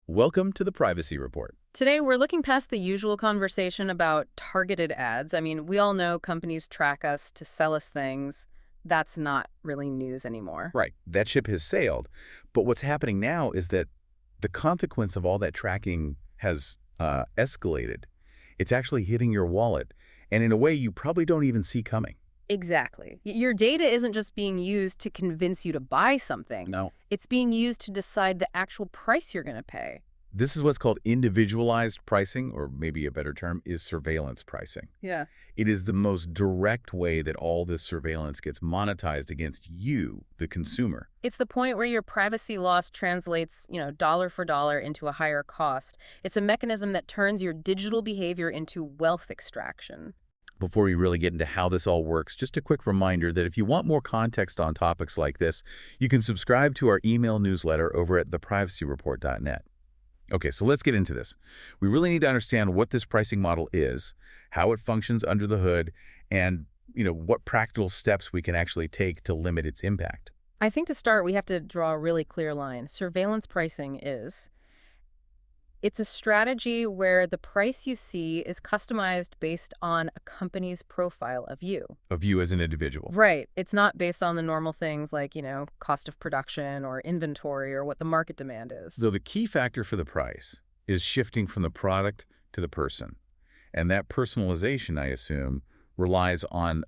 Welcome to the Privacy Report. Today, we're looking past the usual conversation about targeted ads. I mean, we all know companies track us to sell us things. That's not really news anymore. Right, that ship has sailed. But what's happening now is that the consequence of all that tracking has escalated. It's actually hitting your wallet, and in a way you probably don't even see coming. Exactly. Your data isn't just being used to convince you to buy something. No. It's being used to decide the actual price you're going to pay. This is what's called individualized pricing, or maybe a better term is surveillance pricing. Yeah. It is the most direct way that all this surveillance gets monetized against you, the consumer. It's the point where your privacy loss translates, dollar for dollar into a higher cost. It's a mechanism that turns your digital behavior into wealth extraction. Before we really get into how this all works, just a quick reminder that if you want more context on topics like this, you can subscribe to our email newsletter over at theprivacyreport.net. Okay, so let's get into this. We really need to understand what this pricing model is, how it functions under the hood, and what practical steps we can actually take to limit its impact. I think to start, we have to draw a really clear line. Surveillance pricing it's a strategy where the price you see is customized based on a company's profile of you. Of you as an individual. Right. It's not based on the normal things like, cost of production or inventory or what the market demand is. So the key factor for the price is shifting from the product to the person. And that personalization, I assume, relies on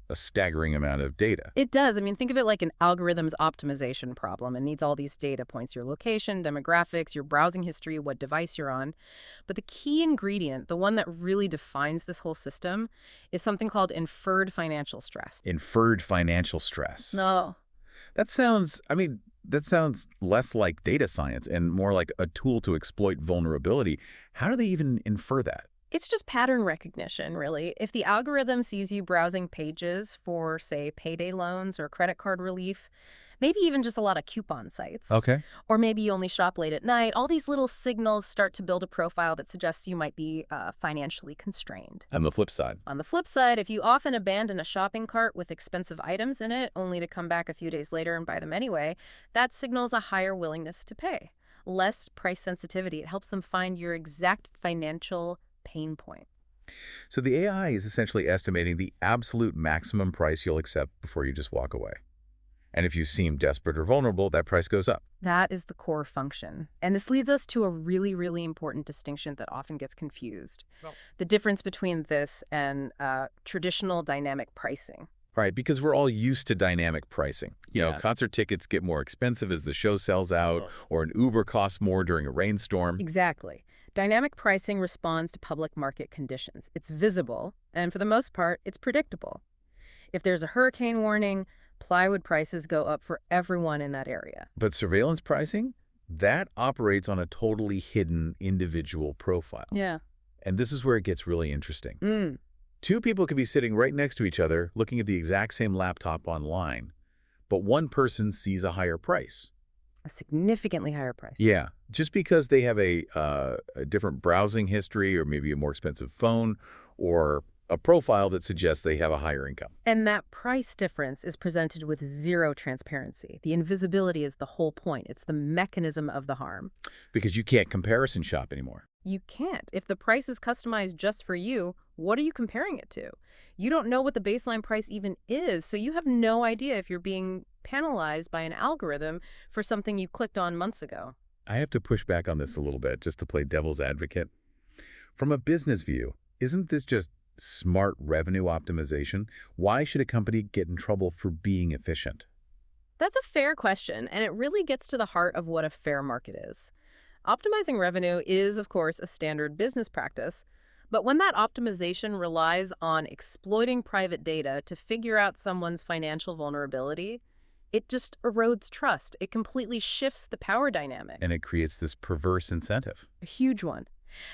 a staggering amount of data. It does. I mean, think of it like an algorithm's optimization problem. It needs all these data points, your location, demographics, your browsing history, what device you're on. But the key ingredient, the one that really defines this whole system, is something called inferred financial stress. Inferred financial stress. No. That sounds less like data science and more like a tool to exploit vulnerability. How do they even infer that? It's just pattern recognition, really. If the algorithm sees you browsing pages for, say, payday loans or credit card relief, maybe even just a lot of coupon sites, Okay. or maybe you only shop late at night, all these little signals start to build a profile that suggests you might be financially constrained. On the flip side. On the flip side, if you often abandon a shopping cart with expensive items in it, only to come back a few days later and buy them anyway, that signals a higher willingness to pay. Less price sensitivity. It helps them find your exact financial pain point. So the AI is essentially estimating the absolute maximum price you'll accept before you just walk away. And if you seem desperate or vulnerable, that price goes up. That is the core function. And this leads us to a really, really important distinction that often gets confused. Oh. The difference between this and traditional dynamic pricing. Right, because we're all used to dynamic pricing. Concert tickets get more expensive as the show sells out, or an Uber costs more during a rainstorm. Exactly. Dynamic pricing responds to public market conditions. It's visible, and for the most part, it's predictable. If there's a hurricane warning, plywood prices go up for everyone in that area. But surveillance pricing, that operates on a totally hidden individual profile. Yeah. And this is where it gets really interesting. Two people could be sitting right next to each other looking at the exact same laptop online, but one person sees a higher price. A significantly higher price. Yeah, just because they have a different browsing history or maybe a more expensive phone or a profile that suggests they have a higher income. And that price difference is presented with zero transparency. The invisibility is the whole point. It's the mechanism of the harm. Because you can't comparison shop anymore. You can't. If the price is customized just for you, what are you comparing it to? You don't know what the baseline price even is, so you have no idea if you're being penalized by an algorithm for something you clicked on months ago. I have to push back on this a little bit just to play devil's advocate. From a business view, isn't this just smart revenue optimization? Why should a company get in trouble for being efficient? That's a fair question, and it really gets to the heart of what a fair market is. Optimizing revenue is, of course, a standard business practice, but when that optimization relies on exploiting private data to figure out someone's financial vulnerability, it just erodes trust. It completely shifts the power dynamic. And it creates this perverse incentive. A huge one.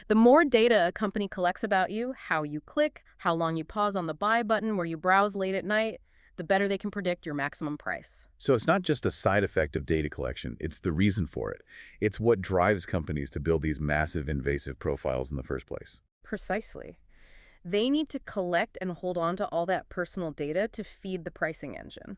The more data a company collects about you, how you click, how long you pause on the buy button, where you browse late at night, the better they can predict your maximum price. So it's not just a side effect of data collection, it's the reason for it. It's what drives companies to build these massive invasive profiles in the first place. Precisely. They need to collect and hold on to all that personal data to feed the pricing engine.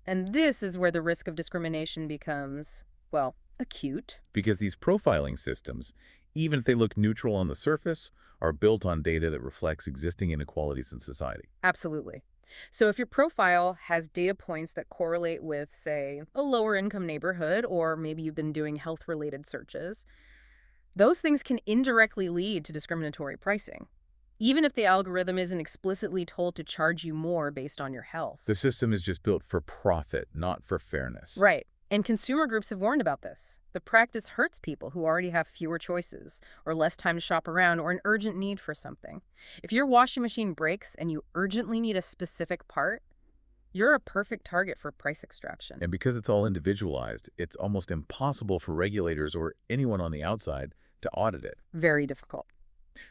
And this is where the risk of discrimination becomes, well, acute. Because these profiling systems, even if they look neutral on the surface, are built on data that reflects existing inequalities in society. Absolutely. So if your profile has data points that correlate with, say, a lower income neighborhood, or maybe you've been doing health-related searches, those things can indirectly lead to discriminatory pricing, even if the algorithm isn't explicitly told to charge you more based on your health. The system is just built for profit, not for fairness. Right. And consumer groups have warned about this. The practice hurts people who already have fewer choices, or less time to shop around, or an urgent need for something. If your washing machine breaks and you urgently need a specific part, you're a perfect target for price extraction. And because it's all individualized, it's almost impossible for regulators or anyone on the outside to audit it. Very difficult.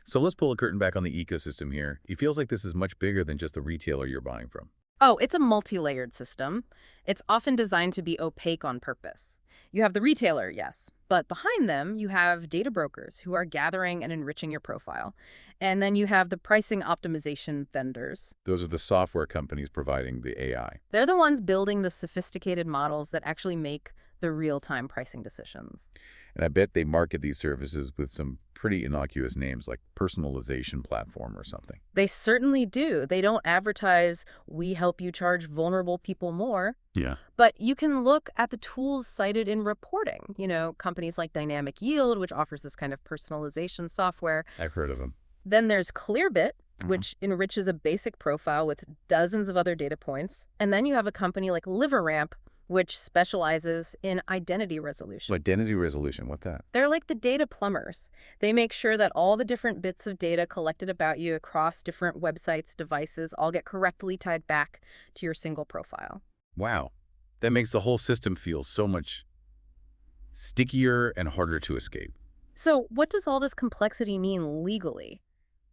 So let's pull a curtain back on the ecosystem here. It feels like this is much bigger than just the retailer you're buying from. Oh, it's a multi-layered system. It's often designed to be opaque on purpose. You have the retailer, yes, but behind them you have data brokers who are gathering and enriching your profile. And then you have the pricing optimization vendors. Those are the software companies providing the AI. They're the ones building the sophisticated models that actually make the real-time pricing decisions. And I bet they market these services with some pretty innocuous names like personalization platform or something. They certainly do. They don't advertise, we help you charge vulnerable people more. Yeah. But you can look at the tools cited in reporting. Companies like Dynamic Yield, which offers this kind of personalization software. I've heard of them. Then there's Clearbit, which enriches a basic profile with dozens of other data points. And then you have a company like LiverRamp, which specializes in identity resolution. Identity resolution, what's that? They're like the data plumbers. They make sure that all the different bits of data collected about you across different websites, devices, all get correctly tied back to your single profile. Wow. That makes the whole system feel so much stickier and harder to escape. So what does all this complexity mean legally?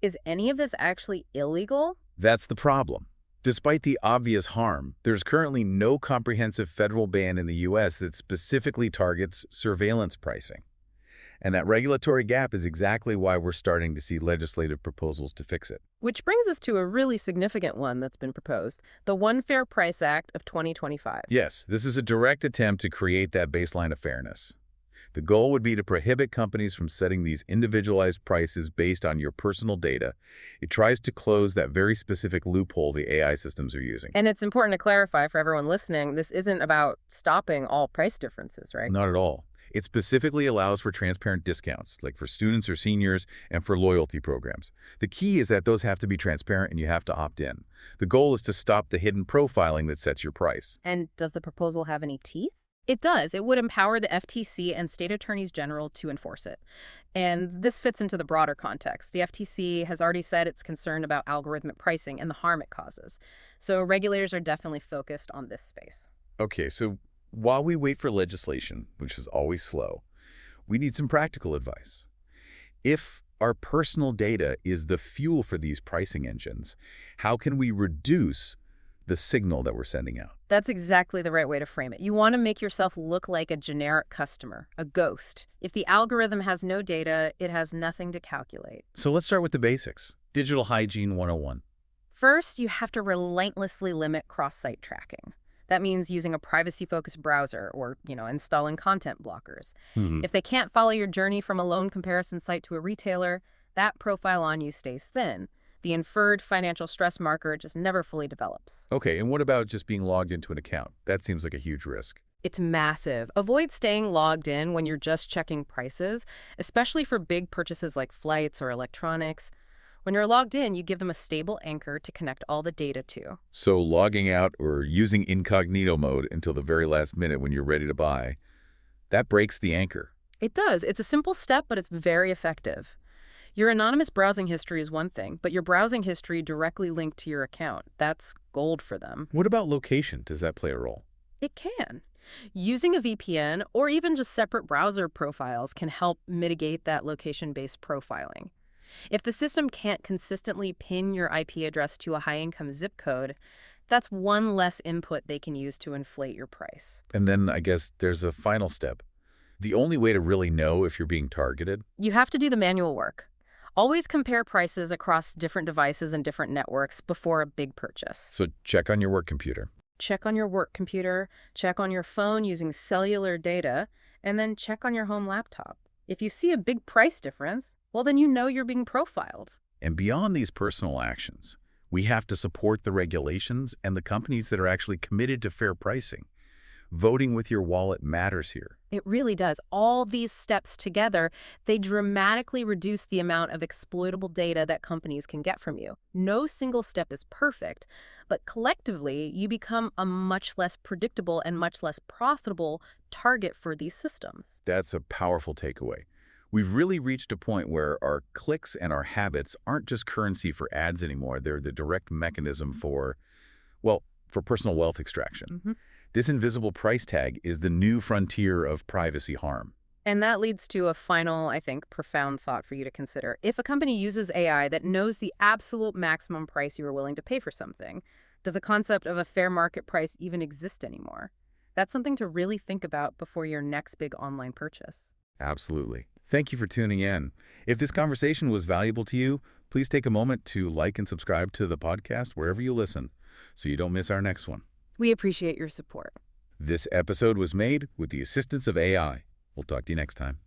Is any of this actually illegal? That's the problem. Despite the obvious harm, there's currently no comprehensive federal ban in the U.S. that specifically targets surveillance pricing. And that regulatory gap is exactly why we're starting to see legislative proposals to fix it. Which brings us to a really significant one that's been proposed, the One Fair Price Act of 2025. Yes, this is a direct attempt to create that baseline of fairness. The goal would be to prohibit companies from setting these individualized prices based on your personal data. It tries to close that very specific loophole the AI systems are using. And it's important to clarify for everyone listening, this isn't about stopping all price differences, right? Not at all. It specifically allows for transparent discounts, like for students or seniors and for loyalty programs. The key is that those have to be transparent and you have to opt in. The goal is to stop the hidden profiling that sets your price. And does the proposal have any teeth? It does. It would empower the FTC and state attorneys general to enforce it. And this fits into the broader context. The FTC has already said it's concerned about algorithmic pricing and the harm it causes. So regulators are definitely focused on this space. Okay, so while we wait for legislation, which is always slow, we need some practical advice. If our personal data is the fuel for these pricing engines, how can we reduce the signal that we're sending out? That's exactly the right way to frame it. You want to make yourself look like a generic customer, a ghost. If the algorithm has no data, it has nothing to calculate. So let's start with the basics. Digital Hygiene 101. First, you have to relentlessly limit cross-site tracking. That means using a privacy-focused browser or, installing content blockers. If they can't follow your journey from a loan comparison site to a retailer, that profile on you stays thin. The inferred financial stress marker just never fully develops. Okay, and what about just being logged into an account? That seems like a huge risk. It's massive. Avoid staying logged in when you're just checking prices, especially for big purchases like flights or electronics. When you're logged in, you give them a stable anchor to connect all the data to. So logging out or using incognito mode until the very last minute when you're ready to buy, that breaks the anchor. It does. It's a simple step, but it's very effective. Your anonymous browsing history is one thing, but your browsing history directly linked to your account, that's gold for them. What about location? Does that play a role? It can. Using a VPN or even just separate browser profiles can help mitigate that location-based profiling. If the system can't consistently pin your IP address to a high-income zip code, that's one less input they can use to inflate your price. And then I guess there's a final step. The only way to really know if you're being targeted? You have to do the manual work. Always compare prices across different devices and different networks before a big purchase. So check on your work computer. Check on your work computer, check on your phone using cellular data, And then check on your home laptop. If you see a big price difference, well, then you know you're being profiled. And beyond these personal actions, we have to support the regulations and the companies that are actually committed to fair pricing. Voting with your wallet matters here. It really does. All these steps together, they dramatically reduce the amount of exploitable data that companies can get from you. No single step is perfect, but collectively, you become a much less predictable and much less profitable target for these systems. That's a powerful takeaway. We've really reached a point where our clicks and our habits aren't just currency for ads anymore. They're the direct mechanism for, well, for personal wealth extraction. This invisible price tag is the new frontier of privacy harm. And that leads to a final, I think, profound thought for you to consider. If a company uses AI that knows the absolute maximum price you are willing to pay for something, does the concept of a fair market price even exist anymore? That's something to really think about before your next big online purchase. Absolutely. Thank you for tuning in. If this conversation was valuable to you, please take a moment to like and subscribe to the podcast wherever you listen so you don't miss our next one. We appreciate your support. This episode was made with the assistance of AI. We'll talk to you next time.